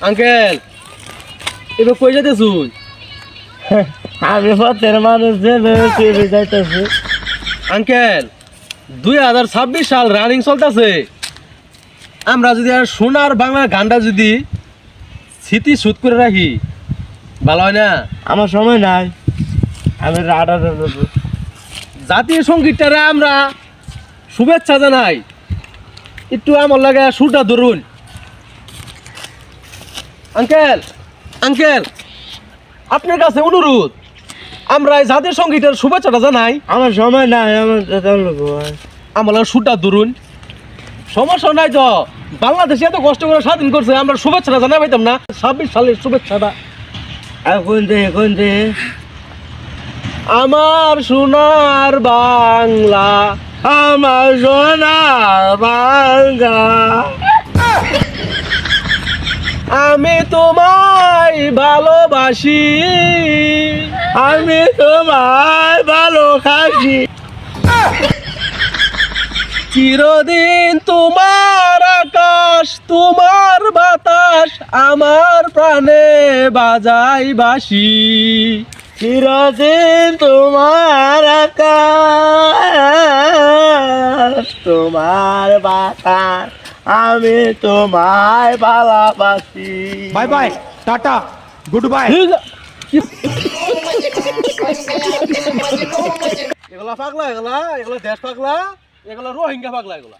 Uncle এবার কই যেতে শুন? আমি পথের মানুষ যাইতেছি। আঙ্কেল 2026 সাল রানিং চলতেছে। আমরা যদি আর সোনার বাংলার গানটা যদি স্মৃতি শুট করে রাখি ভালো হয় না? আমার সময় নাই, আমি রাডা জাতীয় সঙ্গীতটারে আমরা শুভেচ্ছা জানাই, একটু আমার লাগে সুরটা ধরুন। আঙ্কেল আঙ্কেল আপনার কাছে অনুরোধ, আমরা এই জাতীয় সঙ্গীতের শুভেচ্ছাটা জানাই। আমার সময় নাই, আমার লাগে সুরটা ধরুন। সমস্যা নাই তো, বাংলাদেশে এত কষ্ট করে স্বাধীন করছে, আমরা শুভেচ্ছাটা জানাই পাইতাম না? 26 সালের শুভেচ্ছাটা এখন দে আমার সোনার বাংলা, আমার সোনার বাংলা, আমি তোমায় ভালোবাসি, আমি তোমায় ভালো খাসি, চিরদিন তোমার আকাশ তোমার বাতাস আমার প্রাণে বাজাই বাসি। চিরদিন তোমার আকাশ তোমার বাতাস, আমি তোমায় ভালোবাসি। Bye bye, tata, good bye. এগুলা পাগলা, এগুলা দেশ পাগলা, এগুলা রোহিঙ্গা পাগলা, এগুলা